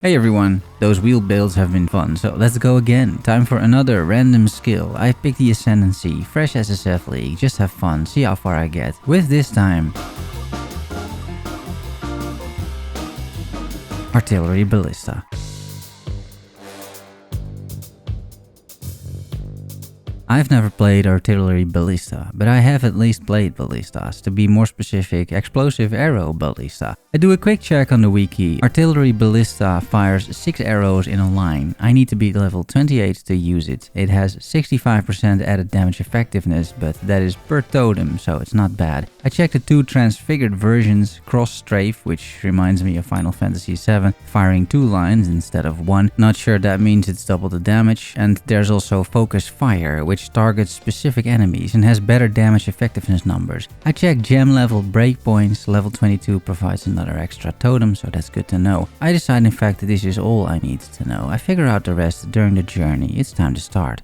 Hey everyone, those wheel builds have been fun, so let's go again. Time for another random skill. I picked the ascendancy, fresh SSF league, just have fun, see how far I get. With this time, artillery ballista. I've never played artillery ballista, but I have at least played ballistas, to be more specific, explosive arrow ballista. I do a quick check on the wiki. Artillery ballista fires 6 arrows in a line. I need to be level 28 to use it. It has 65% added damage effectiveness, but that is per totem, so it's not bad. I checked the 2 transfigured versions, cross strafe, which reminds me of Final Fantasy VII, firing 2 lines instead of 1. Not sure that means it's double the damage. And there's also focus fire, which targets specific enemies and has better damage effectiveness numbers. I checked gem level breakpoints. Level 22 provides another extra totem, so that's good to know. I decide in fact that this is all I need to know. I figure out the rest during the journey. It's time to start.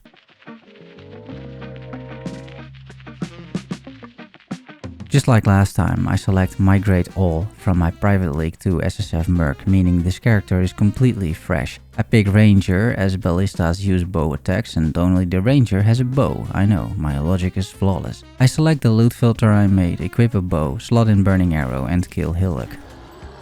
Just like last time, I select Migrate All from my private league to SSF Merc, meaning this character is completely fresh. I pick Ranger as ballistas use bow attacks and only the Ranger has a bow. I know, my logic is flawless. I select the loot filter I made, equip a bow, slot in Burning Arrow and kill Hillock.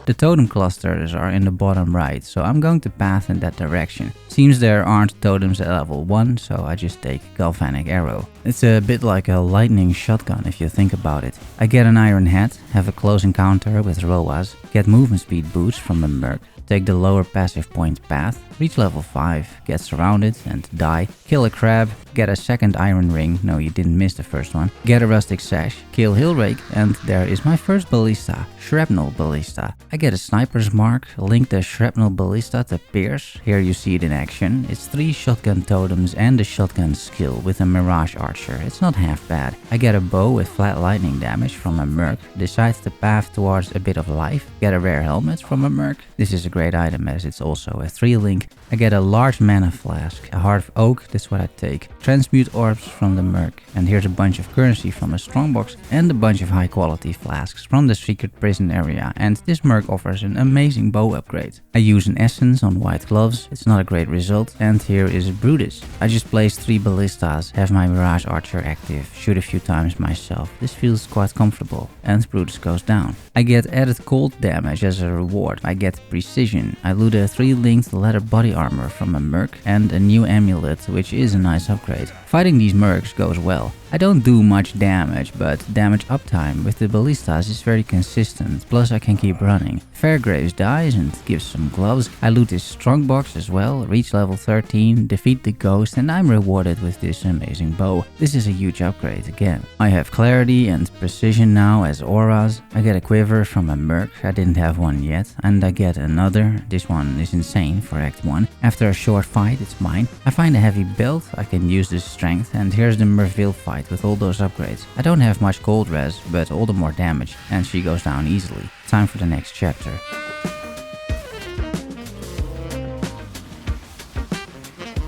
The totem clusters are in the bottom right, so I'm going to path in that direction. Seems there aren't totems at level 1, so I just take Galvanic Arrow. It's a bit like a lightning shotgun if you think about it. I get an iron hat, have a close encounter with Roas, get movement speed boost from a Merc, take the lower passive point path, reach level 5, get surrounded and die, kill a crab, get a second iron ring, no you didn't miss the first one, get a rustic sash, kill Hillrake, and there is my first ballista, shrapnel ballista. I get a sniper's mark, link the shrapnel ballista to Pierce, here you see it in action. It's 3 shotgun totems and a shotgun skill with a Mirage Archer, it's not half bad. I get a bow with flat lightning damage from a Merc, decides to path towards a bit of life, get a rare helmet from a Merc. This is a great item as it's also a 3 link. I get a large mana flask, a heart of oak, that's what I take. Transmute orbs from the Merc, and here's a bunch of currency from a strongbox and a bunch of high quality flasks from the secret prison area, and this Merc offers an amazing bow upgrade. I use an essence on white gloves, it's not a great result, and here is Brutus. I just placed 3 ballistas, have my Mirage Archer active, shoot a few times myself, this feels quite comfortable, and Brutus goes down. I get added cold damage as a reward, I get precision, I loot a 3 linked leather body armor from a Merc and a new amulet, which is a nice upgrade. Fighting these Mercs goes well. I don't do much damage, but damage uptime with the ballistas is very consistent, plus I can keep running. Fairgraves dies and gives some gloves. I loot this strongbox as well, reach level 13, defeat the ghost, and I'm rewarded with this amazing bow. This is a huge upgrade again. I have clarity and precision now as auras. I get a quiver from a Merc, I didn't have one yet, and I get another. This one is insane for Act 1. After a short fight, it's mine. I find a heavy belt, I can use this strength, and here's the Merville fight with all those upgrades. I don't have much gold res, but all the more damage, and she goes down easily. Time for the next chapter.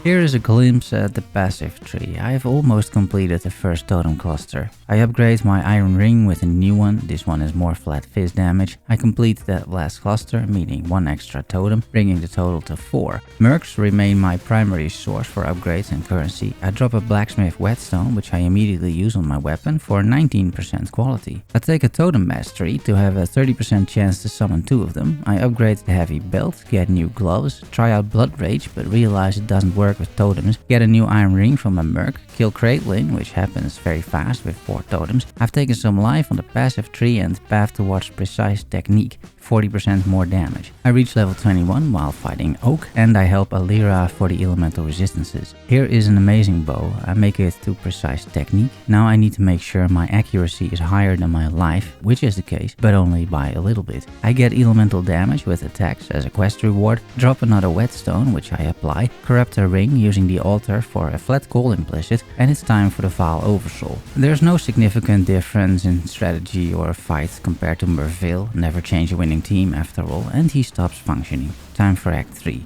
Here is a glimpse at the passive tree. I have almost completed the first totem cluster. I upgrade my iron ring with a new one. This one is more flat fist damage. I complete that last cluster, meaning 1 extra totem, bringing the total to 4. Mercs remain my primary source for upgrades and currency. I drop a blacksmith whetstone, which I immediately use on my weapon for 19% quality. I take a totem mastery to have a 30% chance to summon 2 of them. I upgrade the heavy belt, get new gloves, try out blood rage, but realize it doesn't work with totems, get a new iron ring from a Merc, kill Cratlin, which happens very fast with 4 totems. I've taken some life on the passive tree and path towards precise technique, 40% more damage. I reach level 21 while fighting Oak, and I help Alira for the elemental resistances. Here is an amazing bow, I make it to precise technique. Now I need to make sure my accuracy is higher than my life, which is the case, but only by a little bit. I get elemental damage with attacks as a quest reward, drop another whetstone which I apply, corrupt a ring using the altar for a flat call implicit, and it's time for the Vaal Oversoul. There's no significant difference in strategy or fight compared to Merville, never change a winning team after all, and he stops functioning. Time for Act 3.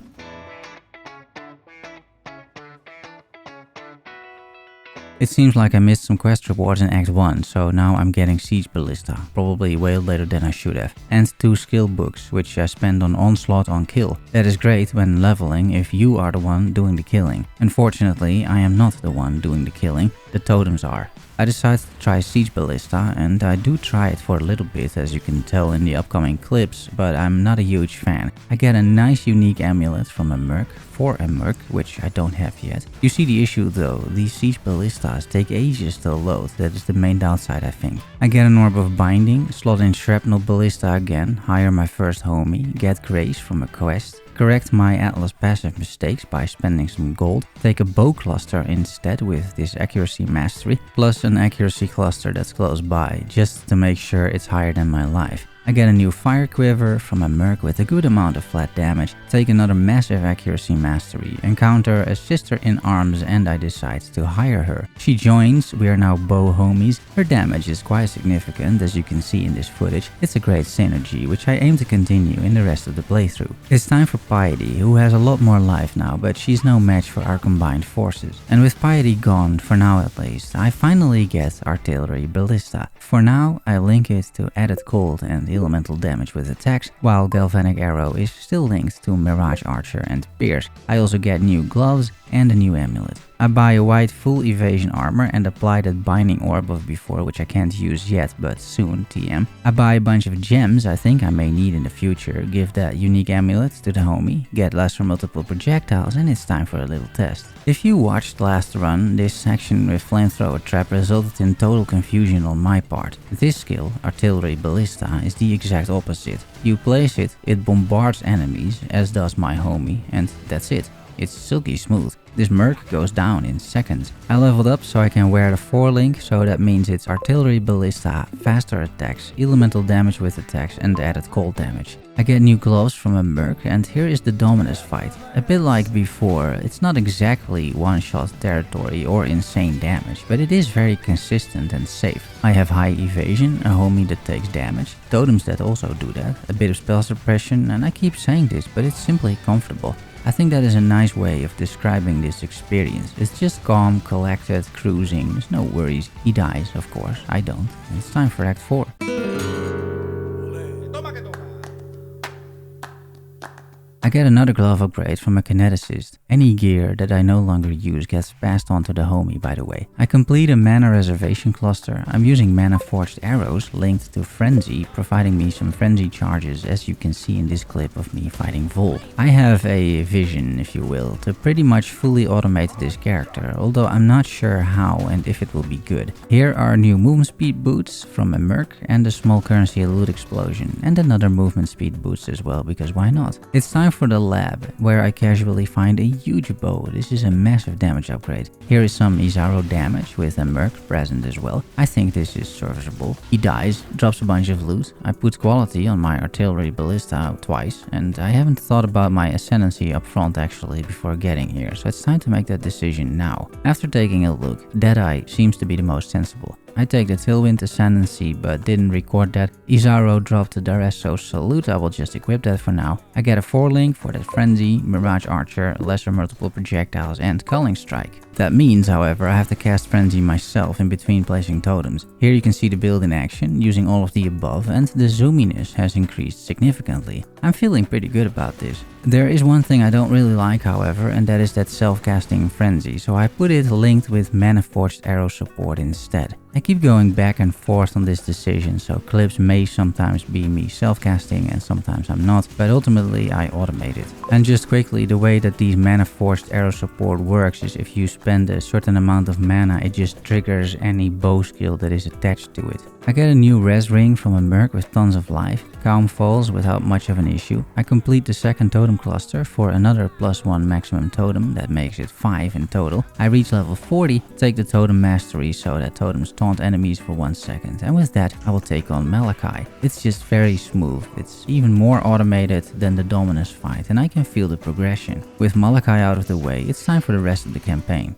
It seems like I missed some quest rewards in Act 1, so now I'm getting Siege Ballista, probably way later than I should have, and 2 skill books, which I spend on Onslaught on Kill. That is great when leveling if you are the one doing the killing. Unfortunately, I am not the one doing the killing, the totems are. I decided to try Siege Ballista, and I do try it for a little bit, as you can tell in the upcoming clips, but I'm not a huge fan. I get a nice unique amulet from a merc, for a merc, which I don't have yet. You see the issue though, these Siege Ballistas take ages to load, that is the main downside I think. I get an Orb of Binding, slot in Shrapnel Ballista again, hire my first homie, get Grace from a quest, correct my Atlas passive mistakes by spending some gold, take a bow cluster instead with this accuracy mastery, plus an accuracy cluster that's close by, just to make sure it's higher than my life. I get a new fire quiver from a merc with a good amount of flat damage, take another massive accuracy mastery, encounter a sister in arms and I decide to hire her. She joins, we are now bow homies. Her damage is quite significant as you can see in this footage. It's a great synergy which I aim to continue in the rest of the playthrough. It's time for Piety, who has a lot more life now, but she's no match for our combined forces. And with Piety gone, for now at least, I finally get Artillery Ballista. For now, I link it to added cold and elemental damage with attacks, while Galvanic Arrow is still linked to Mirage Archer and Pierce. I also get new gloves and a new amulet. I buy a white full evasion armor and apply that binding orb of before, which I can't use yet, but soon, TM. I buy a bunch of gems I think I may need in the future, give that unique amulet to the homie, get lesser multiple projectiles, and it's time for a little test. If you watched the last run, this section with Flamethrower Trap resulted in total confusion on my part. This skill, Artillery Ballista, is the exact opposite. You place it, it bombards enemies, as does my homie, and that's it. It's silky smooth. This merc goes down in seconds. I leveled up so I can wear the 4-link, so that means it's Artillery Ballista, faster attacks, elemental damage with attacks and added cold damage. I get new gloves from a merc and here is the Dominus fight. A bit like before, it's not exactly one-shot territory or insane damage, but it is very consistent and safe. I have high evasion, a homie that takes damage, totems that also do that, a bit of spell suppression, and I keep saying this, but it's simply comfortable. I think that is a nice way of describing this experience. It's just calm, collected, cruising, there's no worries. He dies, of course, I don't. And it's time for Act 4. I get another glove upgrade from a kineticist. Any gear that I no longer use gets passed on to the homie, by the way. I complete a mana reservation cluster. I'm using mana forged arrows linked to frenzy, providing me some frenzy charges, as you can see in this clip of me fighting Vol. I have a vision, if you will, to pretty much fully automate this character, although I'm not sure how and if it will be good. Here are new movement speed boots from a merc and a small currency loot explosion, and another movement speed boost as well, because why not? It's time for the lab, where I casually find a huge bow. This is a massive damage upgrade. Here is some Izaro damage with a merc present as well. I think this is serviceable. He dies, drops a bunch of loot. I put quality on my Artillery Ballista twice, and I haven't thought about my ascendancy up front actually before getting here, so it's time to make that decision now. After taking a look, Deadeye seems to be the most sensible. I take the Tailwind Ascendancy, but didn't record that. Izaro dropped the Daresso Salute, I will just equip that for now. I get a 4-link for that Frenzy, Mirage Archer, Lesser Multiple Projectiles and Culling Strike. That means, however, I have to cast Frenzy myself in between placing totems. Here you can see the build in action, using all of the above, and the zoominess has increased significantly. I'm feeling pretty good about this. There is one thing I don't really like, however, and that is that self-casting Frenzy, so I put it linked with Mana Forged Arrow support instead. I keep going back and forth on this decision, so clips may sometimes be me self-casting and sometimes I'm not, but ultimately I automate it. And just quickly, the way that these Mana Forged Arrow support works is if you spend a certain amount of mana, it just triggers any bow skill that is attached to it. I get a new res ring from a merc with tons of life. Calm falls without much of an issue. I complete the second totem cluster for another +1 maximum totem, that makes it 5 in total. I reach level 40, take the totem mastery so that totems taunt enemies for 1 second, and with that I will take on Malachi. It's just very smooth, it's even more automated than the Dominus fight, and I can feel the progression. With Malachi out of the way, it's time for the rest of the campaign.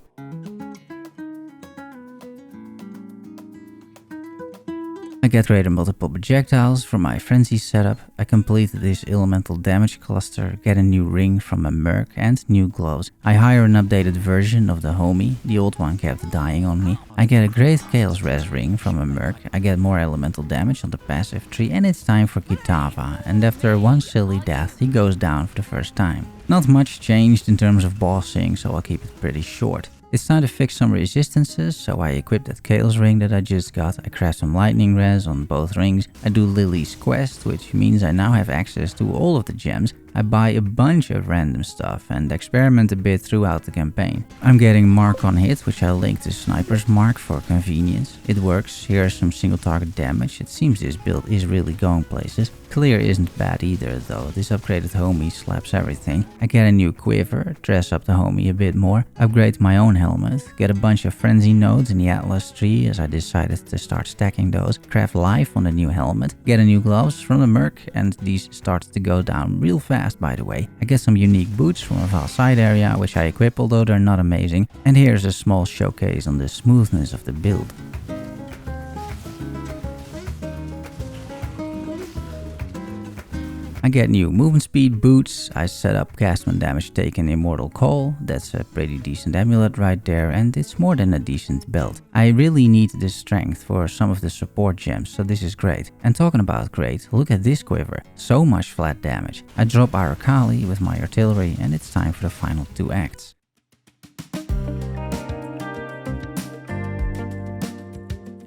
I get greater multiple projectiles from my frenzy setup. I complete this elemental damage cluster, get a new ring from a merc and new gloves. I hire an updated version of the homie, the old one kept dying on me. I get a great chaos res ring from a merc, I get more elemental damage on the passive tree, and it's time for Kitava, and after one silly death he goes down for the first time. Not much changed in terms of bossing, so I'll keep it pretty short. It's time to fix some resistances, so I equip that Chaos Ring that I just got, I craft some Lightning Res on both rings, I do Lily's quest, which means I now have access to all of the gems, I buy a bunch of random stuff and experiment a bit throughout the campaign. I'm getting Mark on Hit, which I link to Sniper's Mark for convenience. It works, here's some single target damage, it seems this build is really going places. Clear isn't bad either though, this upgraded homie slaps everything. I get a new quiver, dress up the homie a bit more, upgrade my own helmet, get a bunch of frenzy nodes in the Atlas tree as I decided to start stacking those, craft life on the new helmet, get a new gloves from the merc, and these start to go down real fast by the way. I get some unique boots from a Val side area which I equip although they're not amazing, and here's a small showcase on the smoothness of the build. I get new movement speed boots, I set up castman damage taken immortal call, that's a pretty decent amulet right there, and it's more than a decent belt. I really need this strength for some of the support gems, so this is great. And talking about great, look at this quiver, so much flat damage. I drop Arakali with my artillery and it's time for the final 2 acts.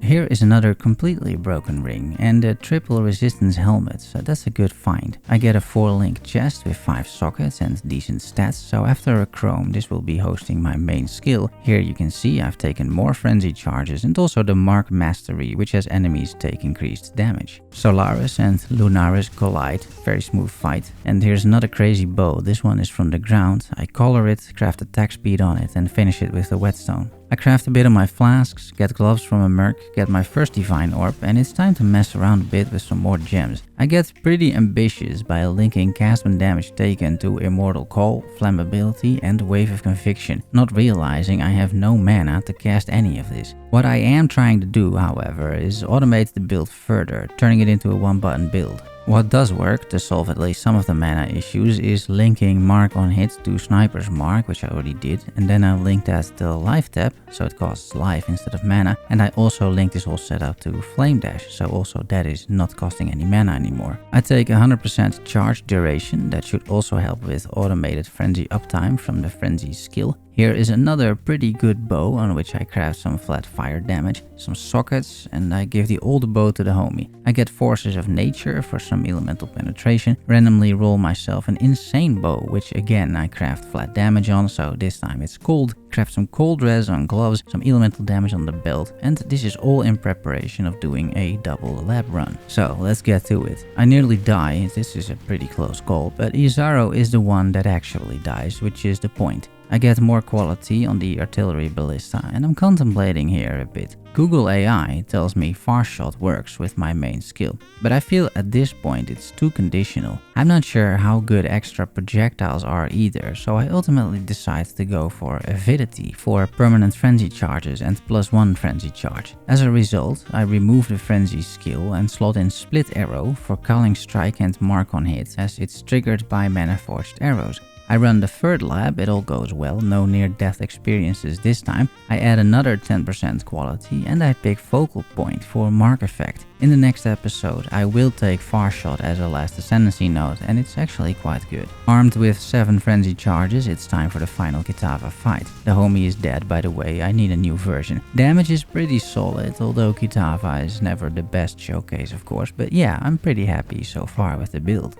Here is another completely broken ring and a triple resistance helmet, so that's a good find. I get a 4-link chest with 5 sockets and decent stats, so after a chrome this will be hosting my main skill. Here you can see I've taken more frenzy charges and also the Mark Mastery, which has enemies take increased damage. Solaris and Lunaris collide, very smooth fight. And here's another crazy bow, this one is from the ground. I color it, craft attack speed on it and finish it with a whetstone. I craft a bit of my flasks, get gloves from a merc, get my first divine orb, and it's time to mess around a bit with some more gems. I get pretty ambitious by linking castman damage taken to immortal call, flammability and wave of conviction, not realizing I have no mana to cast any of this. What I am trying to do, however, is automate the build further, turning it into a one-button build. What does work to solve at least some of the mana issues is linking Mark on Hit to Sniper's Mark, which I already did, and then I linked that to Life Tap, so it costs life instead of mana, and I also linked this whole setup to Flame Dash, so also that is not costing any mana anymore. I take 100% charge duration, that should also help with automated frenzy uptime from the frenzy skill. Here is another pretty good bow on which I craft some flat fire damage, some sockets, and I give the old bow to the homie. I get Forces of Nature for some elemental penetration, randomly roll myself an insane bow, which again I craft flat damage on, so this time it's cold, craft some cold res on gloves, some elemental damage on the belt, and this is all in preparation of doing a double lab run. So let's get to it. I nearly die, this is a pretty close call, but Izaro is the one that actually dies, which is the point. I get more quality on the artillery ballista and I'm contemplating here a bit. Google AI tells me far shot works with my main skill, but I feel at this point it's too conditional. I'm not sure how good extra projectiles are either, so I ultimately decide to go for avidity for permanent frenzy charges and +1 frenzy charge. As a result, I remove the frenzy skill and slot in split arrow for calling strike and mark on hit, as it's triggered by mana forged arrows. I run the third lab, it all goes well, no near-death experiences this time. I add another 10% quality and I pick Focal Point for Mark Effect. In the next episode I will take Far Shot as a last ascendancy node and it's actually quite good. Armed with 7 frenzy charges, it's time for the final Kitava fight. The homie is dead by the way, I need a new version. Damage is pretty solid, although Kitava is never the best showcase of course, but yeah, I'm pretty happy so far with the build.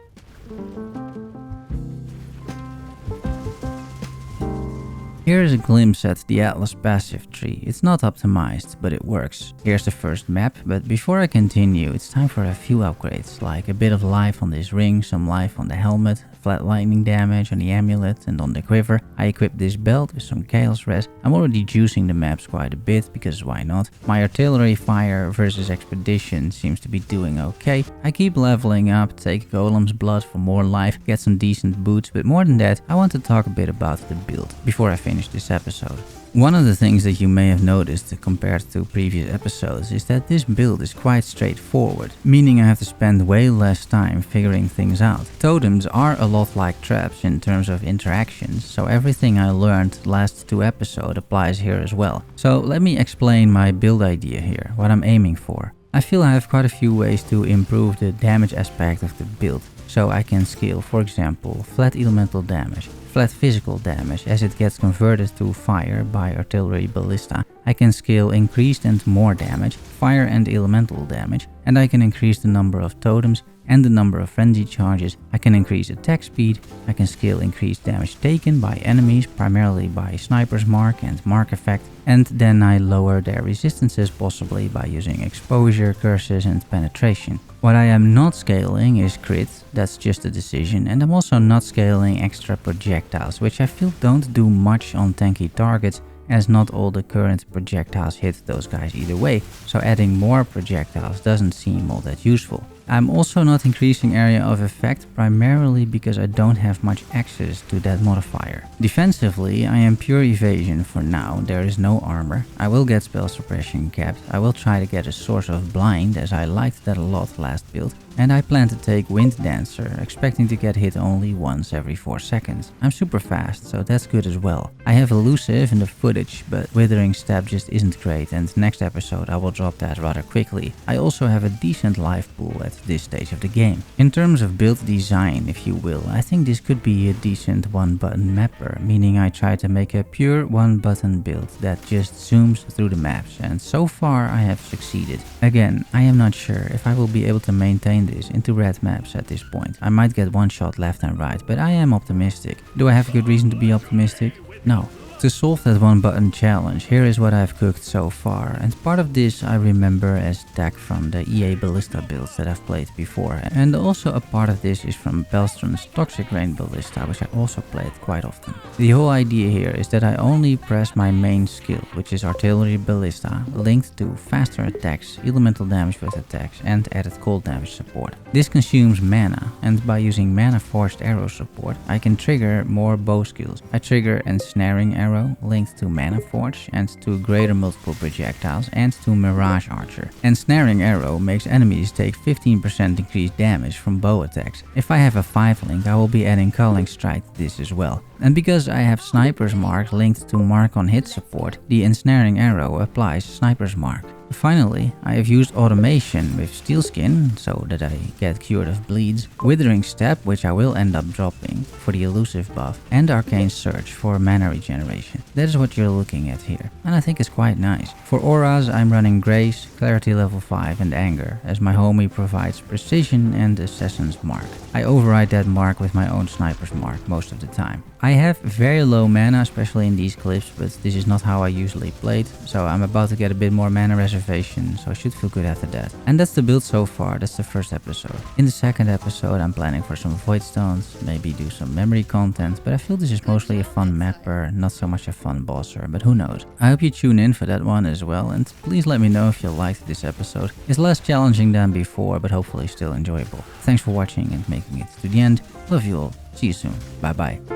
Here is a glimpse at the Atlas passive tree. It's not optimized, but it works. Here's the first map, but before I continue, it's time for a few upgrades, like a bit of life on this ring, some life on the helmet, flat lightning damage on the amulet and on the quiver. I equipped this belt with some chaos res. I'm already juicing the maps quite a bit, because why not? My artillery fire versus expedition seems to be doing okay. I keep leveling up, take golem's blood for more life, get some decent boots, but more than that, I want to talk a bit about the build before I finish this episode. One of the things that you may have noticed compared to previous episodes is that this build is quite straightforward, meaning I have to spend way less time figuring things out. Totems are a lot like traps in terms of interactions, so everything I learned last 2 episodes applies here as well. So let me explain my build idea here, what I'm aiming for. I feel I have quite a few ways to improve the damage aspect of the build. So I can scale, for example, flat elemental damage, flat physical damage as it gets converted to fire by artillery ballista. I can scale increased and more damage, fire and elemental damage, and I can increase the number of totems and the number of frenzy charges. I can increase attack speed, I can scale increased damage taken by enemies, primarily by sniper's mark and mark effect, and then I lower their resistances possibly by using exposure, curses and penetration. What I am not scaling is crit, that's just a decision, and I'm also not scaling extra projectiles, which I feel don't do much on tanky targets, as not all the current projectiles hit those guys either way, so adding more projectiles doesn't seem all that useful. I'm also not increasing area of effect, primarily because I don't have much access to that modifier. Defensively, I am pure evasion for now, there is no armor. I will get spell suppression capped, I will try to get a source of blind, as I liked that a lot last build. And I plan to take Wind Dancer, expecting to get hit only once every 4 seconds. I'm super fast, so that's good as well. I have Elusive in the footage, but Withering Stab just isn't great, and next episode I will drop that rather quickly. I also have a decent life pool at this stage of the game. In terms of build design, if you will, I think this could be a decent one-button mapper, meaning I try to make a pure one-button build that just zooms through the maps, and so far I have succeeded. Again, I am not sure if I will be able to maintain this into red maps at this point. I might get one shot left and right, but I am optimistic. Do I have a good reason to be optimistic? No. To solve that one button challenge, here is what I've cooked so far, and part of this I remember as tech from the EA Ballista builds that I've played before, and also a part of this is from Belstron's Toxic Rain Ballista, which I also played quite often. The whole idea here is that I only press my main skill, which is Artillery Ballista, linked to faster attacks, elemental damage with attacks, and added cold damage support. This consumes mana, and by using mana forged arrow support, I can trigger more bow skills. I trigger Ensnaring Arrow linked to Mana Forge and to greater multiple projectiles and to Mirage Archer. Ensnaring Arrow makes enemies take 15% increased damage from bow attacks. If I have a 5 link, I will be adding Culling Strike to this as well. And because I have Sniper's Mark linked to Mark on Hit support, the Ensnaring Arrow applies Sniper's Mark. Finally, I have used automation with Steel Skin, so that I get cured of bleeds, Withering Step, which I will end up dropping for the elusive buff, and Arcane Surge for mana regeneration. That is what you're looking at here, and I think it's quite nice. For auras, I'm running Grace, Clarity level 5 and Anger, as my homie provides Precision and Assassin's Mark. I override that mark with my own Sniper's Mark most of the time. I have very low mana, especially in these clips, but this is not how I usually played, so I'm about to get a bit more mana reservation, so I should feel good after that. And that's the build so far, that's the first episode. In the second episode I'm planning for some Void Stones, maybe do some memory content, but I feel this is mostly a fun mapper, not so much a fun bosser, but who knows. I hope you tune in for that one as well, and please let me know if you liked this episode. It's less challenging than before, but hopefully still enjoyable. Thanks for watching and making it to the end. Love you all. See you soon. Bye bye.